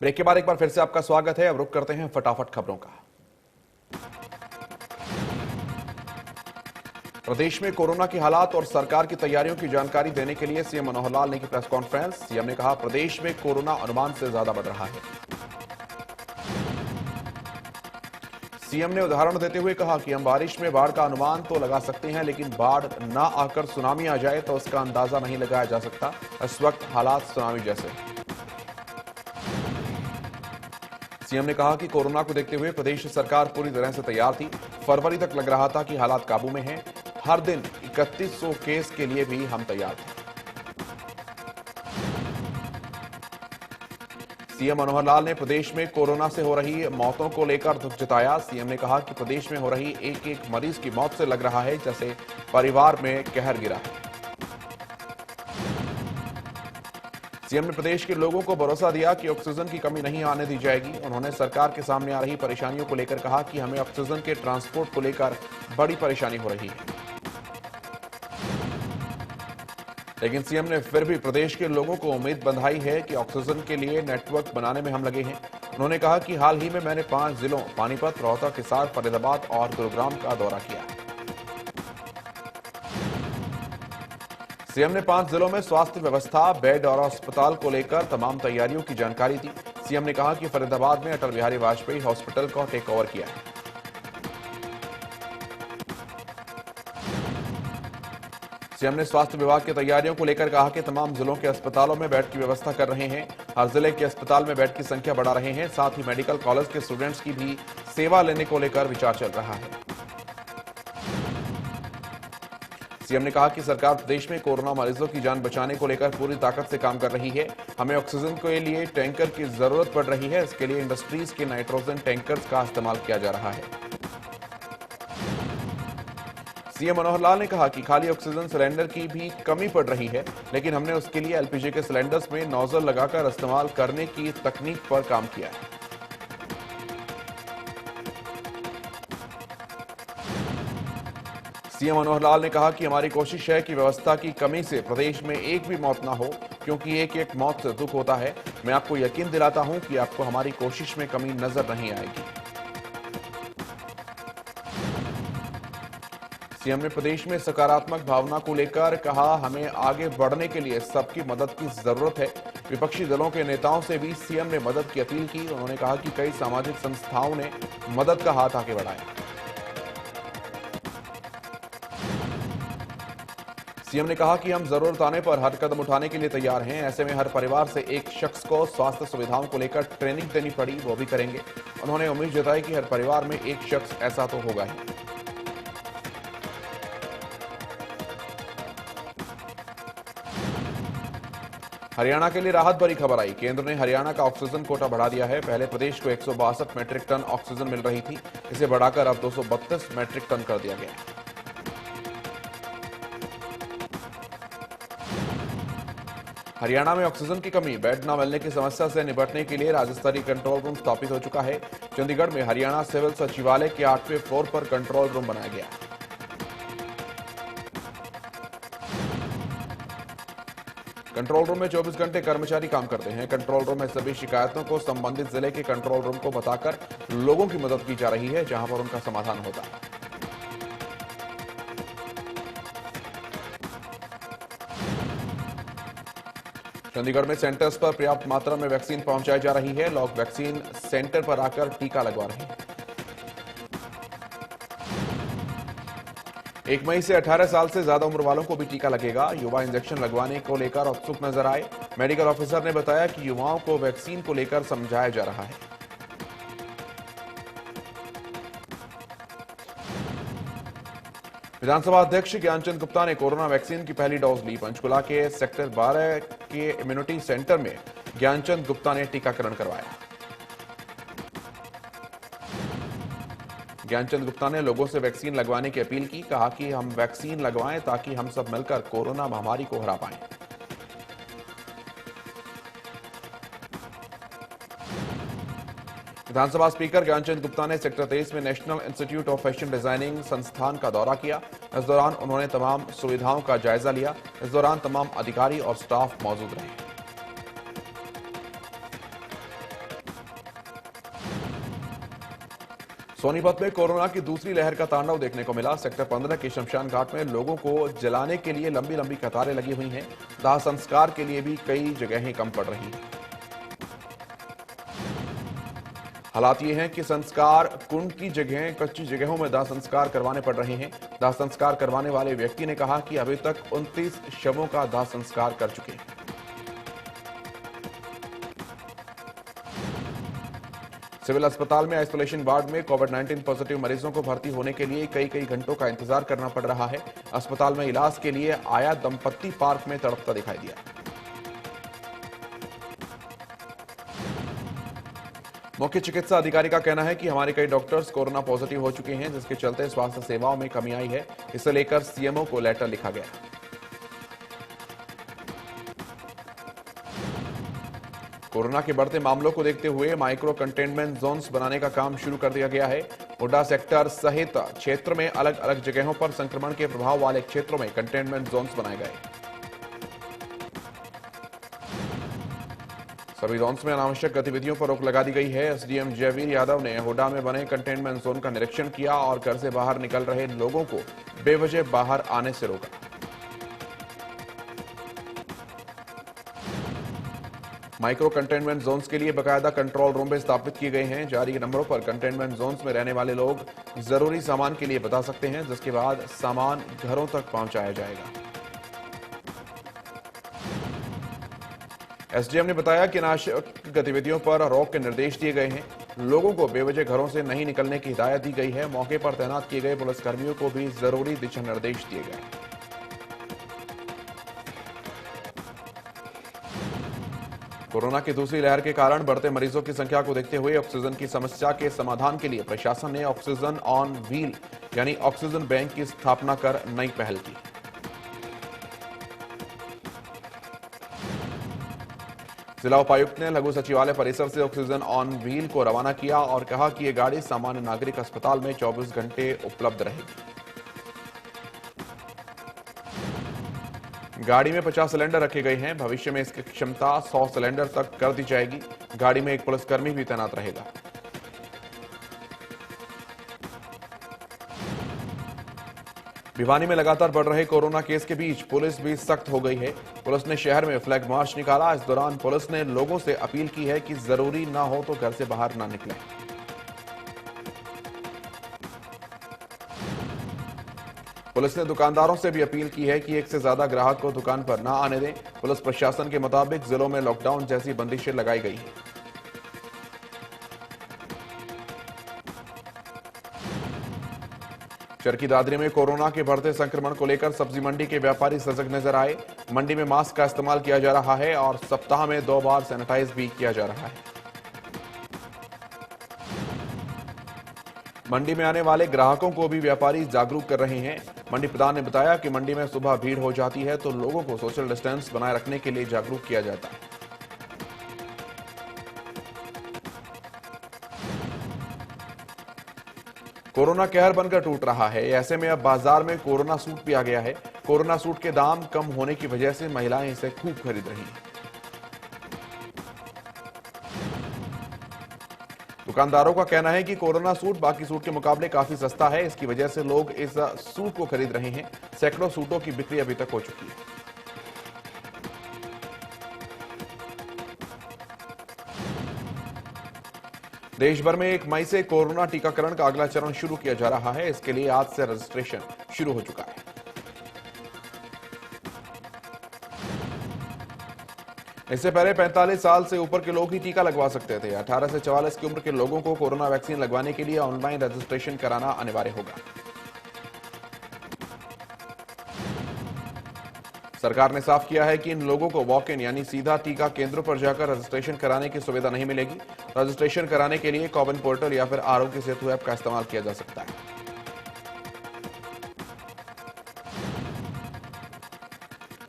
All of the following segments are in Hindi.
ब्रेक के बाद एक बार फिर से आपका स्वागत है। अब रुक करते हैं फटाफट खबरों का। प्रदेश में कोरोना की हालात और सरकार की तैयारियों की जानकारी देने के लिए सीएम मनोहर लाल ने की प्रेस कॉन्फ्रेंस। सीएम ने कहा, प्रदेश में कोरोना अनुमान से ज्यादा बढ़ रहा है। सीएम ने उदाहरण देते हुए कहा कि हम बारिश में बाढ़ का अनुमान तो लगा सकते हैं, लेकिन बाढ़ ना आकर सुनामी आ जाए तो उसका अंदाजा नहीं लगाया जा सकता। इस वक्त हालात सुनामी जैसे हैं। सीएम ने कहा कि कोरोना को देखते हुए प्रदेश सरकार पूरी तरह से तैयार थी। फरवरी तक लग रहा था कि हालात काबू में हैं। हर दिन 3100 केस के लिए भी हम तैयार थे। सीएम मनोहर लाल ने प्रदेश में कोरोना से हो रही मौतों को लेकर दुख जताया। सीएम ने कहा कि प्रदेश में हो रही एक एक मरीज की मौत से लग रहा है जैसे परिवार में कहर गिरा है। सीएम ने प्रदेश के लोगों को भरोसा दिया कि ऑक्सीजन की कमी नहीं आने दी जाएगी। उन्होंने सरकार के सामने आ रही परेशानियों को लेकर कहा कि हमें ऑक्सीजन के ट्रांसपोर्ट को लेकर बड़ी परेशानी हो रही है, लेकिन सीएम ने फिर भी प्रदेश के लोगों को उम्मीद बंधाई है कि ऑक्सीजन के लिए नेटवर्क बनाने में हम लगे हैं। उन्होंने कहा कि हाल ही में मैंने 5 जिलों पानीपत, रोहतक, हिसार, फरीदाबाद और गुरुग्राम का दौरा किया। सीएम ने 5 जिलों में स्वास्थ्य व्यवस्था, बेड और अस्पताल को लेकर तमाम तैयारियों की जानकारी दी। सीएम ने कहा कि फरीदाबाद में अटल बिहारी वाजपेयी हॉस्पिटल को टेक ओवर किया है। सीएम ने स्वास्थ्य विभाग की तैयारियों को लेकर कहा कि तमाम जिलों के अस्पतालों में बेड की व्यवस्था कर रहे हैं। हर जिले के अस्पताल में बेड की संख्या बढ़ा रहे हैं। साथ ही मेडिकल कॉलेज के स्टूडेंट्स की भी सेवा लेने को लेकर विचार चल रहा है। सीएम ने कहा कि सरकार प्रदेश में कोरोना मरीजों की जान बचाने को लेकर पूरी ताकत से काम कर रही है। हमें ऑक्सीजन के लिए टैंकर की जरूरत पड़ रही है। इसके लिए इंडस्ट्रीज के नाइट्रोजन टैंकर्स का इस्तेमाल किया जा रहा है। सीएम मनोहर लाल ने कहा कि खाली ऑक्सीजन सिलेंडर की भी कमी पड़ रही है, लेकिन हमने उसके लिए एलपीजी के सिलेंडर्स में नोजल लगाकर इस्तेमाल करने की तकनीक पर काम किया है। सीएम मनोहर लाल ने कहा कि हमारी कोशिश है कि व्यवस्था की कमी से प्रदेश में एक भी मौत ना हो, क्योंकि एक एक मौत से दुख होता है। मैं आपको यकीन दिलाता हूं कि आपको हमारी कोशिश में कमी नजर नहीं आएगी। सीएम ने प्रदेश में सकारात्मक भावना को लेकर कहा, हमें आगे बढ़ने के लिए सबकी मदद की जरूरत है। विपक्षी दलों के नेताओं से भी सीएम ने मदद की अपील की। उन्होंने कहा कि कई सामाजिक संस्थाओं ने मदद का हाथ आगे बढ़ाया। सीएम ने कहा कि हम जरूरत आने पर हर कदम उठाने के लिए तैयार हैं। ऐसे में हर परिवार से एक शख्स को स्वास्थ्य सुविधाओं को लेकर ट्रेनिंग देनी पड़ी, वो भी करेंगे। उन्होंने उम्मीद जताई कि हर परिवार में एक शख्स ऐसा तो होगा ही। हरियाणा के लिए राहत भरी खबर आई। केंद्र ने हरियाणा का ऑक्सीजन कोटा बढ़ा दिया है। पहले प्रदेश को 162 मैट्रिक टन ऑक्सीजन मिल रही थी, इसे बढ़ाकर अब 232 मैट्रिक टन कर दिया गया है। हरियाणा में ऑक्सीजन की कमी, बेड न मिलने की समस्या से निपटने के लिए राज्य स्तरीय कंट्रोल रूम स्थापित हो चुका है। चंडीगढ़ में हरियाणा सिविल सचिवालय के 8वें फ्लोर पर कंट्रोल रूम बनाया गया है। कंट्रोल रूम में 24 घंटे कर्मचारी काम करते हैं। कंट्रोल रूम में सभी शिकायतों को संबंधित जिले के कंट्रोल रूम को बताकर लोगों की मदद की जा रही है, जहां पर उनका समाधान होता है। चंडीगढ़ में सेंटर्स पर पर्याप्त मात्रा में वैक्सीन पहुंचाई जा रही है। लोग वैक्सीन सेंटर पर आकर टीका लगवा रहे हैं। 1 मई से 18 साल से ज्यादा उम्र वालों को भी टीका लगेगा। युवा इंजेक्शन लगवाने को लेकर उत्सुक नजर आए। मेडिकल ऑफिसर ने बताया कि युवाओं को वैक्सीन को लेकर समझाया जा रहा है। विधानसभा अध्यक्ष ज्ञानचंद गुप्ता ने कोरोना वैक्सीन की पहली डोज ली। पंचकुला के सेक्टर 12 के इम्यूनिटी सेंटर में ज्ञानचंद गुप्ता ने टीकाकरण करवाया। ज्ञानचंद गुप्ता ने लोगों से वैक्सीन लगवाने की अपील की। कहा कि हम वैक्सीन लगवाएं ताकि हम सब मिलकर कोरोना महामारी को हरा पाएं। विधानसभा स्पीकर ज्ञानचंद गुप्ता ने सेक्टर 23 में national institute of fashion designing संस्थान का दौरा किया। इस दौरान उन्होंने तमाम सुविधाओं का जायजा लिया। इस दौरान तमाम अधिकारी और स्टाफ मौजूद रहे। सोनीपत में कोरोना की दूसरी लहर का तांडव देखने को मिला। सेक्टर 15 के शमशान घाट में लोगों को जलाने के लिए लंबी लंबी कतारें लगी हुई हैं। दाह संस्कार के लिए भी कई जगहें कम पड़ रही हैं। हालात ये हैं कि संस्कार कुंड की जगह कच्ची जगहों में दाह संस्कार करवाने पड़ रहे हैं। दाह संस्कार करवाने वाले व्यक्ति ने कहा कि अभी तक 29 शवों का दाह संस्कार कर चुके हैं। सिविल अस्पताल में आइसोलेशन वार्ड में कोविड-19 पॉजिटिव मरीजों को भर्ती होने के लिए कई घंटों का इंतजार करना पड़ रहा है। अस्पताल में इलाज के लिए आया दंपत्ति पार्क में तड़पता दिखाई दिया। मुख्य चिकित्सा अधिकारी का कहना है कि हमारे कई डॉक्टर्स कोरोना पॉजिटिव हो चुके हैं, जिसके चलते स्वास्थ्य सेवाओं में कमी आई है। इसे लेकर सीएमओ को लेटर लिखा गया। कोरोना के बढ़ते मामलों को देखते हुए माइक्रो कंटेनमेंट जोन्स बनाने का काम शुरू कर दिया गया है। हुड्डा सेक्टर सहित क्षेत्र में अलग अलग जगहों पर संक्रमण के प्रभाव वाले क्षेत्रों में कंटेनमेंट जोन्स बनाए गए। सभी जोन्स में अनावश्यक गतिविधियों पर रोक लगा दी गई है। एसडीएम जयवीर यादव ने हुड्डा में बने कंटेनमेंट जोन का निरीक्षण किया और घर से बाहर निकल रहे लोगों को बेवजह बाहर आने से रोका। माइक्रो कंटेनमेंट जोन्स के लिए बकायदा कंट्रोल रूम भी स्थापित किए गए हैं। जारी नंबरों पर कंटेनमेंट जोन्स में रहने वाले लोग जरूरी सामान के लिए बता सकते हैं, जिसके बाद सामान घरों तक पहुंचाया जाएगा। एसडीएम ने बताया कि अनावश्यक गतिविधियों पर रोक के निर्देश दिए गए हैं। लोगों को बेवजह घरों से नहीं निकलने की हिदायत दी गई है। मौके पर तैनात किए गए पुलिसकर्मियों को भी जरूरी दिशा निर्देश दिए गए। कोरोना की दूसरी लहर के कारण बढ़ते मरीजों की संख्या को देखते हुए ऑक्सीजन की समस्या के समाधान के लिए प्रशासन ने ऑक्सीजन ऑन व्हील यानी ऑक्सीजन बैंक की स्थापना कर नई पहल की। जिला उपायुक्त ने लघु सचिवालय परिसर से ऑक्सीजन ऑन व्हील को रवाना किया और कहा कि यह गाड़ी सामान्य नागरिक अस्पताल में 24 घंटे उपलब्ध रहेगी। गाड़ी में 50 सिलेंडर रखे गए हैं। भविष्य में इसकी क्षमता 100 सिलेंडर तक कर दी जाएगी। गाड़ी में एक पुलिसकर्मी भी तैनात रहेगा। भिवानी में लगातार बढ़ रहे कोरोना केस के बीच पुलिस भी सख्त हो गई है। पुलिस ने शहर में फ्लैग मार्च निकाला। इस दौरान पुलिस ने लोगों से अपील की है कि जरूरी ना हो तो घर से बाहर ना निकलें। पुलिस ने दुकानदारों से भी अपील की है कि एक से ज्यादा ग्राहक को दुकान पर ना आने दें। पुलिस प्रशासन के मुताबिक जिलों में लॉकडाउन जैसी बंदिशें लगाई गई हैं। चरखी दादरी में कोरोना के बढ़ते संक्रमण को लेकर सब्जी मंडी के व्यापारी सजग नजर आए। मंडी में मास्क का इस्तेमाल किया जा रहा है और सप्ताह में 2 बार सैनिटाइज भी किया जा रहा है। मंडी में आने वाले ग्राहकों को भी व्यापारी जागरूक कर रहे हैं। मंडी प्रधान ने बताया कि मंडी में सुबह भीड़ हो जाती है तो लोगों को सोशल डिस्टेंस बनाए रखने के लिए जागरूक किया जाता है। कोरोना कहर बनकर टूट रहा है। ऐसे में अब बाजार में कोरोना सूट भी आ गया है। कोरोना सूट के दाम कम होने की वजह से महिलाएं इसे खूब खरीद रही हैं। दुकानदारों का कहना है कि कोरोना सूट बाकी सूट के मुकाबले काफी सस्ता है। इसकी वजह से लोग इस सूट को खरीद रहे हैं। सैकड़ों सूटों की बिक्री अभी तक हो चुकी है। देश भर में 1 मई से कोरोना टीकाकरण का अगला चरण शुरू किया जा रहा है। इसके लिए आज से रजिस्ट्रेशन शुरू हो चुका है। इससे पहले 45 साल से ऊपर के लोग ही टीका लगवा सकते थे। 18 से 44 की उम्र के लोगों को कोरोना वैक्सीन लगवाने के लिए ऑनलाइन रजिस्ट्रेशन कराना अनिवार्य होगा। सरकार ने साफ किया है कि इन लोगों को वॉक इन यानी सीधा टीका केंद्रों पर जाकर रजिस्ट्रेशन कराने की सुविधा नहीं मिलेगी। रजिस्ट्रेशन कराने के लिए कोविन पोर्टल या फिर आरोग्य सेतु ऐप का इस्तेमाल किया जा सकता है।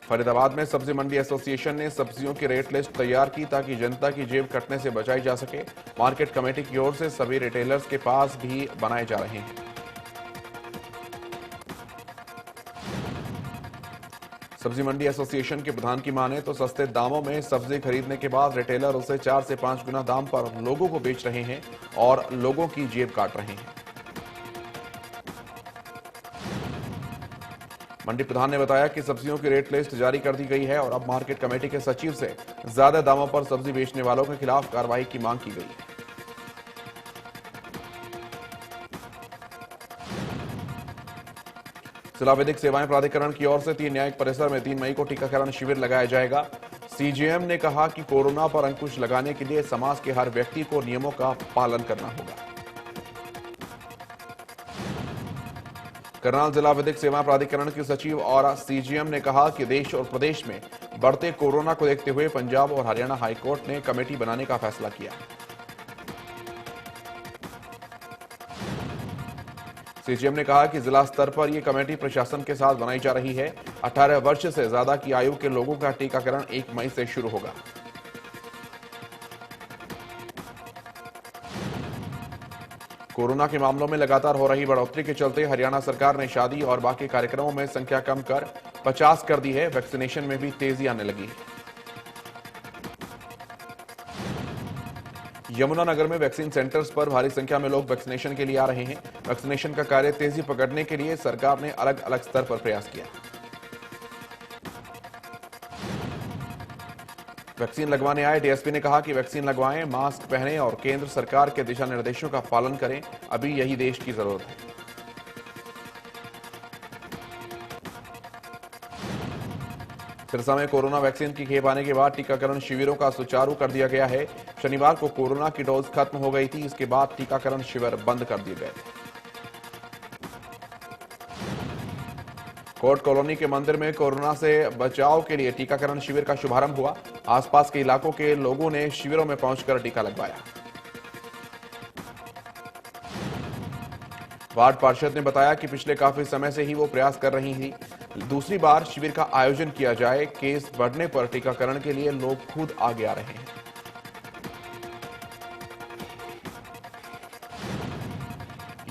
फरीदाबाद में सब्जी मंडी एसोसिएशन ने सब्जियों की रेट लिस्ट तैयार की ताकि जनता की जेब कटने से बचाई जा सके। मार्केट कमेटी की ओर से सभी रिटेलर्स के पास भी बनाए जा रहे हैं। सब्जी मंडी एसोसिएशन के प्रधान की माने तो सस्ते दामों में सब्जी खरीदने के बाद रिटेलर उसे 4 से 5 गुना दाम पर लोगों को बेच रहे हैं और लोगों की जेब काट रहे हैं। मंडी प्रधान ने बताया कि सब्जियों की रेट लिस्ट जारी कर दी गई है और अब मार्केट कमेटी के सचिव से ज्यादा दामों पर सब्जी बेचने वालों के खिलाफ कार्रवाई की मांग की गई है। जिला विधिक सेवाएं प्राधिकरण की ओर से 3 न्यायिक परिसर में 3 मई को टीकाकरण शिविर लगाया जाएगा। सीजेएम ने कहा कि कोरोना पर अंकुश लगाने के लिए समाज के हर व्यक्ति को नियमों का पालन करना होगा। करनाल जिला विधिक सेवाएं प्राधिकरण के सचिव और सीजेएम ने कहा कि देश और प्रदेश में बढ़ते कोरोना को देखते हुए पंजाब और हरियाणा हाईकोर्ट ने कमेटी बनाने का फैसला किया। सीजेएम ने कहा कि जिला स्तर पर यह कमेटी प्रशासन के साथ बनाई जा रही है। 18 वर्ष से ज्यादा की आयु के लोगों का टीकाकरण 1 मई से शुरू होगा। कोरोना के मामलों में लगातार हो रही बढ़ोतरी के चलते हरियाणा सरकार ने शादी और बाकी कार्यक्रमों में संख्या कम कर 50 कर दी है। वैक्सीनेशन में भी तेजी आने लगी है। यमुनानगर में वैक्सीन सेंटर्स पर भारी संख्या में लोग वैक्सीनेशन के लिए आ रहे हैं। वैक्सीनेशन का कार्य तेजी पकड़ने के लिए सरकार ने अलग अलग स्तर पर प्रयास किया। वैक्सीन लगवाने आए डीएसपी ने कहा कि वैक्सीन लगवाएं, मास्क पहनें और केंद्र सरकार के दिशा निर्देशों का पालन करें। अभी यही देश की जरूरत है। सिरसा में कोरोना वैक्सीन की खेप आने के बाद टीकाकरण शिविरों का सुचारू कर दिया गया है। शनिवार को कोरोना की डोज खत्म हो गई थी। इसके बाद टीकाकरण शिविर बंद कर दिए गए थे। कोर्ट कॉलोनी के मंदिर में कोरोना से बचाव के लिए टीकाकरण शिविर का शुभारंभ हुआ। आसपास के इलाकों के लोगों ने शिविरों में पहुंचकर टीका लगवाया। वार्ड पार्षद ने बताया कि पिछले काफी समय से ही वो प्रयास कर रही थी दूसरी बार शिविर का आयोजन किया जाए। केस बढ़ने पर टीकाकरण के लिए लोग खुद आगे आ रहे हैं।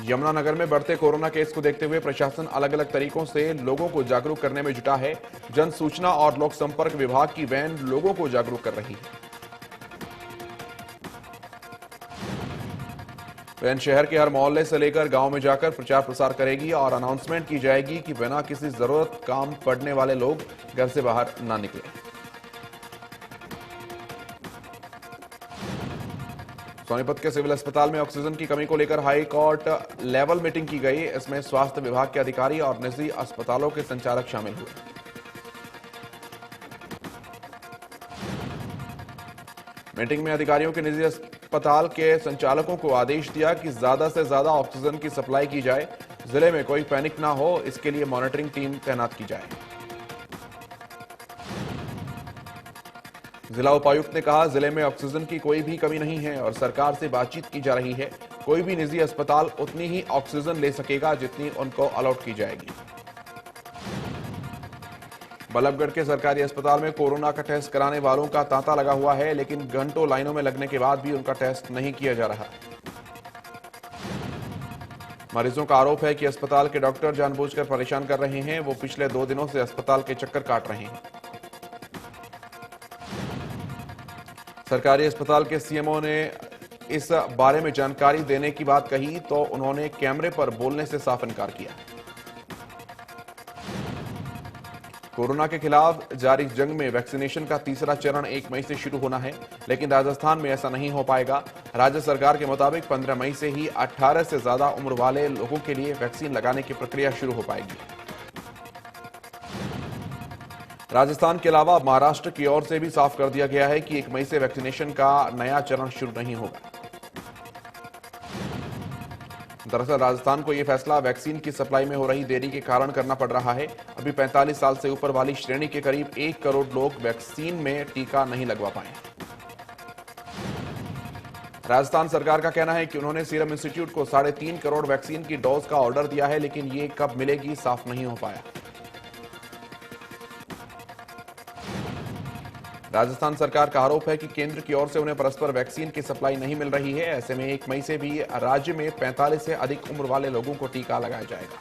यमुनानगर में बढ़ते कोरोना केस को देखते हुए प्रशासन अलग अलग तरीकों से लोगों को जागरूक करने में जुटा है। जन सूचना और लोक संपर्क विभाग की वैन लोगों को जागरूक कर रही है। वैन शहर के हर मोहल्ले से लेकर गांव में जाकर प्रचार प्रसार करेगी और अनाउंसमेंट की जाएगी कि बिना किसी जरूरत काम पड़ने वाले लोग घर से बाहर ना निकलें। सोनीपत के सिविल अस्पताल में ऑक्सीजन की कमी को लेकर हाई कोर्ट लेवल मीटिंग की गई। इसमें स्वास्थ्य विभाग के अधिकारी और निजी अस्पतालों के संचालक शामिल हुए। मीटिंग में अधिकारियों के निजी अस्पताल के संचालकों को आदेश दिया कि ज्यादा से ज्यादा ऑक्सीजन की सप्लाई की जाए। जिले में कोई पैनिक ना हो, इसके लिए मॉनिटरिंग टीम तैनात की जाए। जिला उपायुक्त ने कहा, जिले में ऑक्सीजन की कोई भी कमी नहीं है और सरकार से बातचीत की जा रही है। कोई भी निजी अस्पताल उतनी ही ऑक्सीजन ले सकेगा जितनी उनको अलॉट की जाएगी। बल्लभगढ़ के सरकारी अस्पताल में कोरोना का टेस्ट कराने वालों का तांता लगा हुआ है, लेकिन घंटों लाइनों में लगने के बाद भी उनका टेस्ट नहीं किया जा रहा। मरीजों का आरोप है कि अस्पताल के डॉक्टर जानबूझकर परेशान कर रहे हैं। वो पिछले 2 दिनों से अस्पताल के चक्कर काट रहे हैं। सरकारी अस्पताल के सीएमओ ने इस बारे में जानकारी देने की बात कही तो उन्होंने कैमरे पर बोलने से साफ इनकार किया। कोरोना के खिलाफ जारी जंग में वैक्सीनेशन का तीसरा चरण 1 मई से शुरू होना है, लेकिन राजस्थान में ऐसा नहीं हो पाएगा। राज्य सरकार के मुताबिक 15 मई से ही 18 से ज्यादा उम्र वाले लोगों के लिए वैक्सीन लगाने की प्रक्रिया शुरू हो पाएगी। राजस्थान के अलावा महाराष्ट्र की ओर से भी साफ कर दिया गया है कि 1 मई से वैक्सीनेशन का नया चरण शुरू नहीं होगा। दरअसल राजस्थान को यह फैसला वैक्सीन की सप्लाई में हो रही देरी के कारण करना पड़ रहा है। अभी 45 साल से ऊपर वाली श्रेणी के करीब 1 करोड़ लोग वैक्सीन में टीका नहीं लगवा पाए। राजस्थान सरकार का कहना है कि उन्होंने सीरम इंस्टीट्यूट को 3.5 करोड़ वैक्सीन की डोज का ऑर्डर दिया है, लेकिन ये कब मिलेगी साफ नहीं हो पाया। राजस्थान सरकार का आरोप है कि केंद्र की ओर से उन्हें परस्पर वैक्सीन की सप्लाई नहीं मिल रही है। ऐसे में 1 मई से भी राज्य में 45 से अधिक उम्र वाले लोगों को टीका लगाया जाएगा।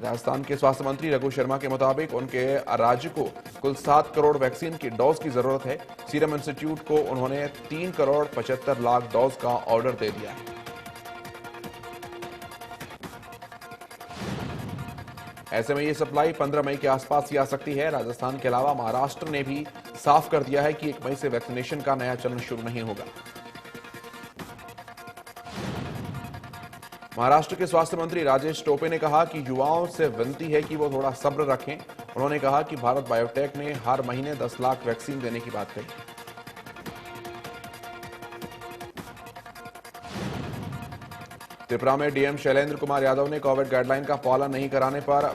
राजस्थान के स्वास्थ्य मंत्री रघु शर्मा के मुताबिक उनके राज्य को कुल 7 करोड़ वैक्सीन की डोज की जरूरत है। सीरम इंस्टीट्यूट को उन्होंने 3 करोड़ 75 लाख डोज का ऑर्डर दे दिया है। ऐसे में ये सप्लाई 15 मई के आसपास ही आ सकती है। राजस्थान के अलावा महाराष्ट्र ने भी साफ कर दिया है कि 1 मई से वैक्सीनेशन का नया चरण शुरू नहीं होगा। महाराष्ट्र के स्वास्थ्य मंत्री राजेश टोपे ने कहा कि युवाओं से विनती है कि वो थोड़ा सब्र रखें। उन्होंने कहा कि भारत बायोटेक ने हर महीने 10 लाख वैक्सीन देने की बात कही। त्रिपुरा में डीएम शैलेंद्र कुमार यादव ने कोविड गाइडलाइन का पालन नहीं कराने पर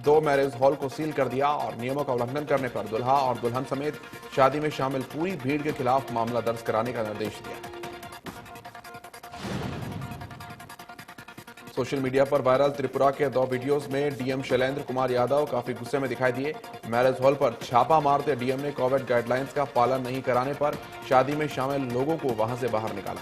2 मैरिज हॉल को सील कर दिया और नियमों का उल्लंघन करने पर दुल्हा और दुल्हन समेत शादी में शामिल पूरी भीड़ के खिलाफ मामला दर्ज कराने का निर्देश दिया। सोशल मीडिया पर वायरल त्रिपुरा के 2 वीडियोस में डीएम शैलेंद्र कुमार यादव काफी गुस्से में दिखाई दिए। मैरिज हॉल पर छापा मारते डीएम ने कोविड गाइडलाइंस का पालन नहीं कराने पर शादी में शामिल लोगों को वहां से बाहर निकाला।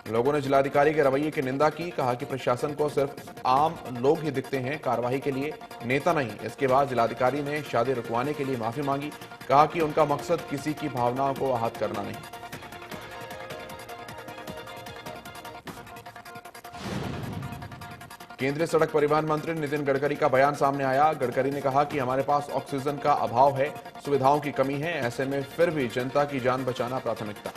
लोगों ने जिलाधिकारी के रवैये की निंदा की। कहा कि प्रशासन को सिर्फ आम लोग ही दिखते हैं, कार्रवाई के लिए नेता नहीं। इसके बाद जिलाधिकारी ने शादी रुकवाने के लिए माफी मांगी। कहा कि उनका मकसद किसी की भावनाओं को आहत करना नहीं। केंद्रीय सड़क परिवहन मंत्री नितिन गडकरी का बयान सामने आया। गडकरी ने कहा कि हमारे पास ऑक्सीजन का अभाव है, सुविधाओं की कमी है, ऐसे में फिर भी जनता की जान बचाना प्राथमिकता।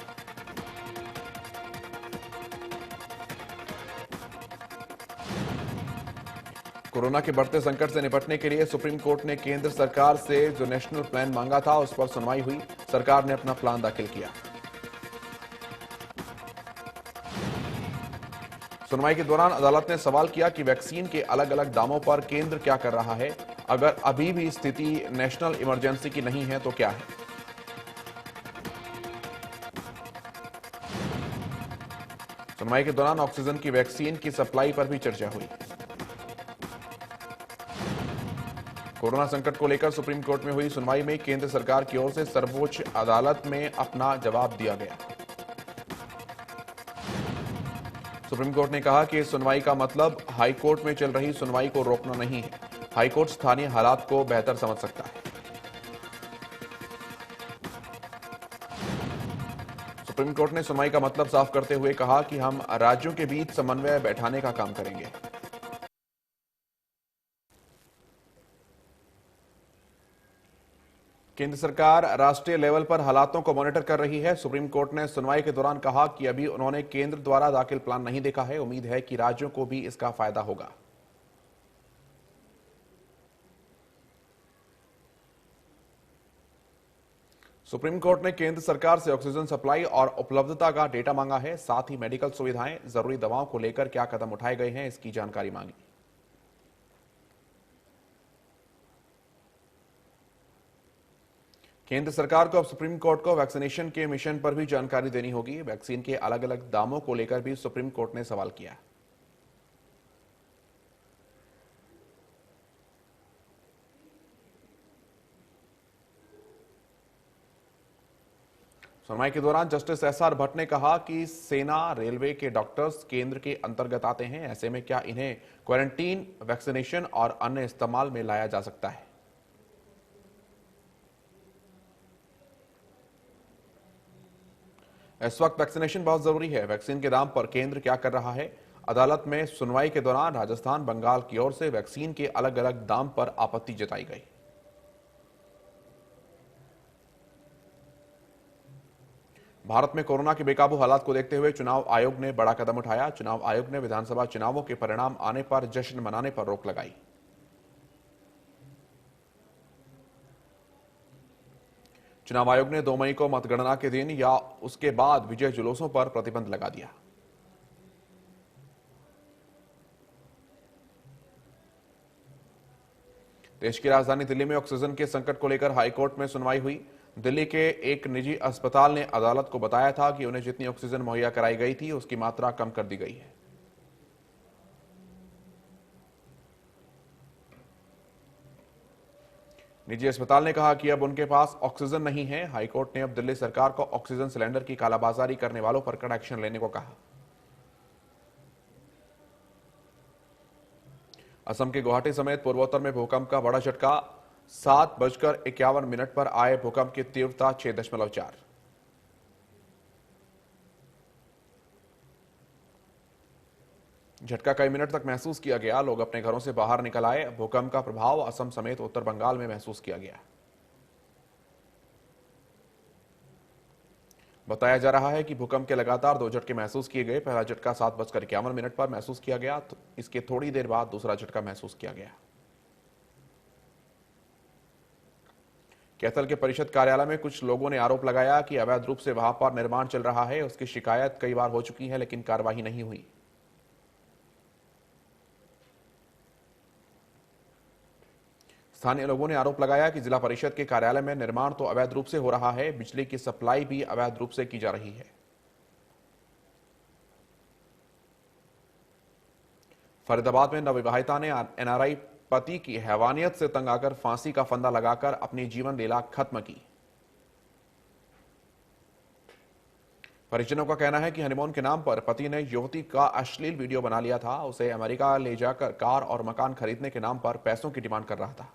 कोरोना के बढ़ते संकट से निपटने के लिए सुप्रीम कोर्ट ने केंद्र सरकार से जो नेशनल प्लान मांगा था उस पर सुनवाई हुई। सरकार ने अपना प्लान दाखिल किया। सुनवाई के दौरान अदालत ने सवाल किया कि वैक्सीन के अलग अलग दामों पर केंद्र क्या कर रहा है। अगर अभी भी स्थिति नेशनल इमरजेंसी की नहीं है तो क्या है। सुनवाई के दौरान ऑक्सीजन की वैक्सीन की सप्लाई पर भी चर्चा हुई। कोरोना संकट को लेकर सुप्रीम कोर्ट में हुई सुनवाई में केंद्र सरकार की ओर से सर्वोच्च अदालत में अपना जवाब दिया गया। सुप्रीम कोर्ट ने कहा कि इस सुनवाई का मतलब हाई कोर्ट में चल रही सुनवाई को रोकना नहीं है। हाई कोर्ट स्थानीय हालात को बेहतर समझ सकता है। सुप्रीम कोर्ट ने सुनवाई का मतलब साफ करते हुए कहा कि हम राज्यों के बीच समन्वय बैठाने का काम करेंगे। केंद्र सरकार राष्ट्रीय लेवल पर हालातों को मॉनिटर कर रही है। सुप्रीम कोर्ट ने सुनवाई के दौरान कहा कि अभी उन्होंने केंद्र द्वारा दाखिल प्लान नहीं देखा है। उम्मीद है कि राज्यों को भी इसका फायदा होगा। सुप्रीम कोर्ट ने केंद्र सरकार से ऑक्सीजन सप्लाई और उपलब्धता का डेटा मांगा है। साथ ही मेडिकल सुविधाएं, जरूरी दवाओं को लेकर क्या कदम उठाए गए हैं, इसकी जानकारी मांगी। केंद्र सरकार को अब सुप्रीम कोर्ट को वैक्सीनेशन के मिशन पर भी जानकारी देनी होगी। वैक्सीन के अलग अलग दामों को लेकर भी सुप्रीम कोर्ट ने सवाल किया। सुनवाई के दौरान जस्टिस एसआर भट्ट ने कहा कि सेना, रेलवे के डॉक्टर्स केंद्र के अंतर्गत आते हैं। ऐसे में क्या इन्हें क्वारंटीन, वैक्सीनेशन और अन्य इस्तेमाल में लाया जा सकता है। इस वक्त वैक्सीनेशन बहुत जरूरी है। वैक्सीन के दाम पर केंद्र क्या कर रहा है। अदालत में सुनवाई के दौरान राजस्थान, बंगाल की ओर से वैक्सीन के अलग अलग दाम पर आपत्ति जताई गई। भारत में कोरोना के बेकाबू हालात को देखते हुए चुनाव आयोग ने बड़ा कदम उठाया। चुनाव आयोग ने विधानसभा चुनावों के परिणाम आने पर जश्न मनाने पर रोक लगाई। चुनाव आयोग ने 2 मई को मतगणना के दिन या उसके बाद विजय जुलूसों पर प्रतिबंध लगा दिया। देश की राजधानी दिल्ली में ऑक्सीजन के संकट को लेकर हाईकोर्ट में सुनवाई हुई। दिल्ली के एक निजी अस्पताल ने अदालत को बताया था कि उन्हें जितनी ऑक्सीजन मुहैया कराई गई थी उसकी मात्रा कम कर दी गई है। निजी अस्पताल ने कहा कि अब उनके पास ऑक्सीजन नहीं है। हाईकोर्ट ने अब दिल्ली सरकार को ऑक्सीजन सिलेंडर की कालाबाजारी करने वालों पर कड़ा एक्शन लेने को कहा। असम के गुवाहाटी समेत पूर्वोत्तर में भूकंप का बड़ा झटका। 7:51 पर आए भूकंप की तीव्रता 6.4। झटका कई मिनट तक महसूस किया गया। लोग अपने घरों से बाहर निकल आए। भूकंप का प्रभाव असम समेत उत्तर बंगाल में महसूस किया गया। बताया जा रहा है कि भूकंप के लगातार 2 झटके महसूस किए गए। पहला झटका 7:51 पर महसूस किया गया। इसके थोड़ी देर बाद दूसरा झटका महसूस किया गया। कैथल के परिषद कार्यालय में कुछ लोगों ने आरोप लगाया कि अवैध रूप से वहां पर निर्माण चल रहा है। उसकी शिकायत कई बार हो चुकी है, लेकिन कार्रवाई नहीं हुई। स्थानीय लोगों ने आरोप लगाया कि जिला परिषद के कार्यालय में निर्माण तो अवैध रूप से हो रहा है, बिजली की सप्लाई भी अवैध रूप से की जा रही है। फरीदाबाद में नवविवाहिता ने एनआरआई पति की हैवानियत से तंग आकर फांसी का फंदा लगाकर अपनी जीवन लीला खत्म की। परिजनों का कहना है कि हनीमून के नाम पर पति ने युवती का अश्लील वीडियो बना लिया था। उसे अमेरिका ले जाकर कार और मकान खरीदने के नाम पर पैसों की डिमांड कर रहा था।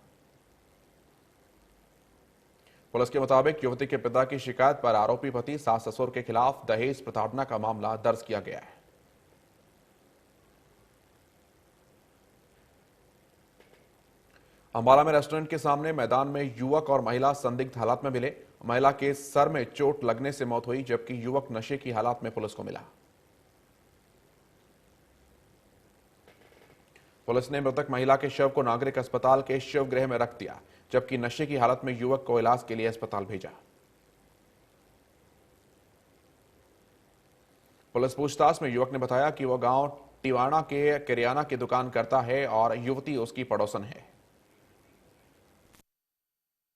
पुलिस के मुताबिक युवती के पिता की शिकायत पर आरोपी पति सास ससुर के खिलाफ दहेज प्रताड़ना का मामला दर्ज किया गया है। अंबाला में रेस्टोरेंट के सामने मैदान में युवक और महिला संदिग्ध हालत में मिले। महिला के सर में चोट लगने से मौत हुई, जबकि युवक नशे की हालत में पुलिस को मिला। पुलिस ने मृतक महिला के शव को नागरिक अस्पताल के शिव गृह में रख दिया, जबकि नशे की हालत में युवक को इलाज के लिए अस्पताल भेजा। पुलिस पूछताछ में युवक ने बताया कि वह गांव टिवाणा के किराना की दुकान करता है और युवती उसकी पड़ोसन है।